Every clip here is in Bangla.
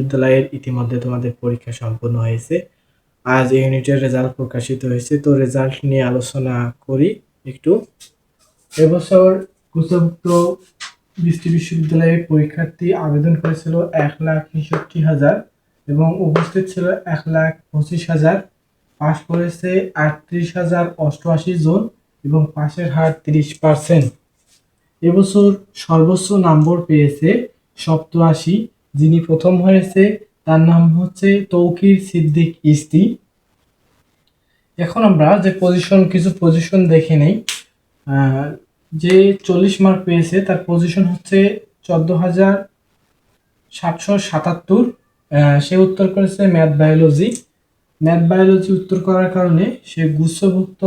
বিদ্যালয়ের ইতিমধ্যে তোমাদের পরীক্ষা সম্পন্ন হয়েছে। আজ এই ইউনিটের রেজাল্ট প্রকাশিত হয়েছে, তো রেজাল্ট নিয়ে আলোচনা করি একটু। এবছর গুচ্ছভুক্ত বৃষ্টি বিশ্ববিদ্যালয়ের পরীক্ষার্থী আবেদন করেছিল 1,63,000 এবং উপস্থিত ছিল 1,25,000। পাশ করেছে 38,088 জন এবং পাশের হার 30%। এবছর সর্বোচ্চ নম্বর পেয়েছে 87। যিনি প্রথম হয়েছে তার নাম হচ্ছে তৌকির সিদ্দিক ইস্তি। এখন আমরা যে কিছু পজিশন দেখে নেই। যে 40 মার্ক পেয়েছে তার পজিশন হচ্ছে 14,777। সে উত্তর করেছে ম্যাথ বায়োলজি উত্তর করার কারণে সে গুচ্ছভুক্ত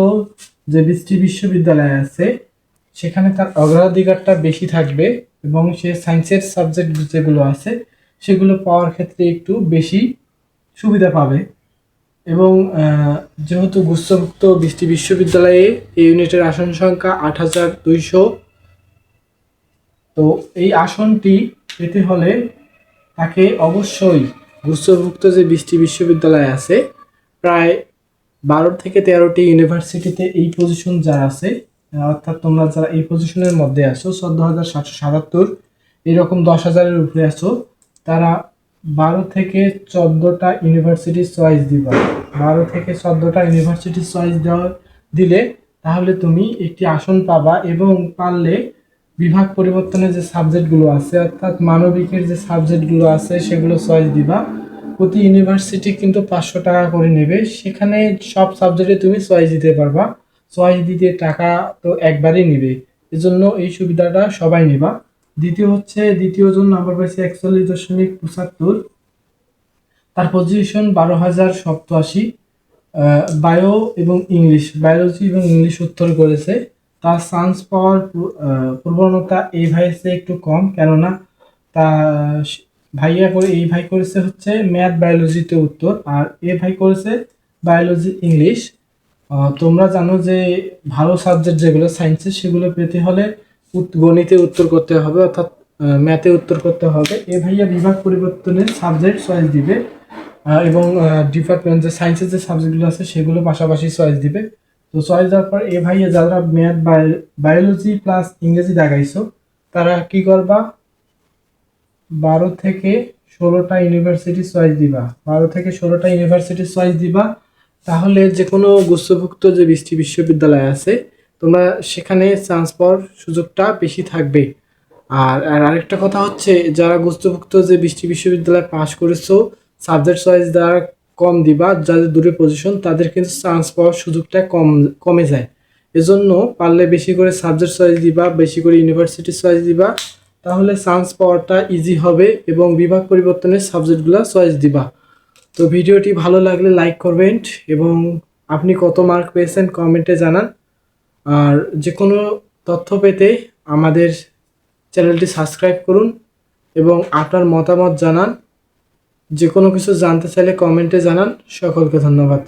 যে বৃষ্টি বিশ্ববিদ্যালয় আছে সেখানে তার অগ্রাধিকারটা বেশি থাকবে এবং সে সায়েন্সের সাবজেক্ট যেগুলো আছে সেগুলো পাওয়ার ক্ষেত্রে একটু বেশি সুবিধা পাবে। এবং যেহেতু গুচ্ছভুক্ত বৃষ্টি বিশ্ববিদ্যালয়ে এই ইউনিটের আসন সংখ্যা 8,200, তো এই আসনটি পেতে হলে তাকে অবশ্যই গুচ্ছভুক্ত যে বৃষ্টি বিশ্ববিদ্যালয় আছে প্রায় 12 থেকে 13টি ইউনিভার্সিটিতে এই পজিশন যারা আছে, অর্থাৎ তোমরা যারা এই পজিশনের মধ্যে আছো 14,777, এরকম 10,000-এর উপরে আছো, তারা 12 থেকে 14টা ইউনিভার্সিটির চয়েস দিবা। 12 থেকে 14টা ইউনিভার্সিটির চয়েস দিলে তাহলে তুমি একটি আসন পাবা এবং পারলে বিভাগ পরিবর্তনের যে সাবজেক্টগুলো আছে অর্থাৎ মানবিকের যে সাবজেক্টগুলো আছে সেগুলো চয়েস দিবা। প্রতি ইউনিভার্সিটি কিন্তু 500 টাকা করে নেবে, সেখানে সব সাবজেক্টে তুমি চয়েস দিতে পারবা। চয়েস দিতে টাকা তো একবারই নেবে, এজন্য এই সুবিধাটা সবাই নেবা। দ্বিতীয় জন নাম্বার পাইছে 41.75, তার পজিশন 12,087। বায়োলজি এবং ইংলিশ উত্তর করেছে। তার চান্স পাওয়ার প্রবণতা এই ভাইয়ের একটু কম, কেননা তা এই ভাই করেছে হচ্ছে ম্যাথ বায়োলজিতে উত্তর, আর এ ভাই করেছে বায়োলজি ইংলিশ। তোমরা জানো যে ভালো সাবজেক্ট যেগুলো সায়েন্সের সেগুলো পেতে হলে গণিতে উত্তর করতে হবে, অর্থাৎ ম্যাথে উত্তর করতে হবে। এ ভাইয়া বিভাগ পরিবর্তনের সাবজেক্ট চয়েস দিবে এবং ডিপার্টমেন্ট যে সায়েন্সের যে সাবজেক্টগুলো আছে সেগুলো পাশাপাশি চয়েস দিবে। তো চয়েস দেওয়ার পর এ ভাইয়া যারা ম্যাথ বায়োলজি প্লাস ইংরেজি দেখাইছো তারা কি করবা, 12 থেকে 16টা ইউনিভার্সিটি চয়েস দিবা। 12 থেকে 16টা ইউনিভার্সিটি চয়েস দিবা, তাহলে যে কোনো গুচ্ছভুক্ত যে বৃষ্টি বিশ্ববিদ্যালয় আছে তোমরা সেখানে চান্স পাওয়ার সুযোগটা বেশি থাকবে। আর আরেকটা কথা হচ্ছে, যারা গুচ্ছভুক্ত যে বৃষ্টি বিশ্ববিদ্যালয় পাস করেছো সাবজেক্ট চয়েস দ্বারা কম দিবা, যাদের দূরে পজিশন তাদের কিন্তু চান্স পাওয়ার সুযোগটা কমে যায়। এজন্য পারলে বেশি করে সাবজেক্ট চয়েস দিবা, বেশি করে ইউনিভার্সিটি চয়েস দিবা, তাহলে চান্স পাওয়াটা ইজি হবে এবং বিভাগ পরিবর্তনের সাবজেক্টগুলো চয়েস দিবা। তো ভিডিওটি ভালো লাগলে লাইক করবেন এবং আপনি কত মার্ক পেয়েছেন কমেন্টে জানান। আর যে কোনো তথ্য পেতে আমাদের চ্যানেলটি সাবস্ক্রাইব করুন এবং আপনার মতামত জানান। যে কোনো কিছু জানতে চাইলে কমেন্টে জানান। সকলকে ধন্যবাদ।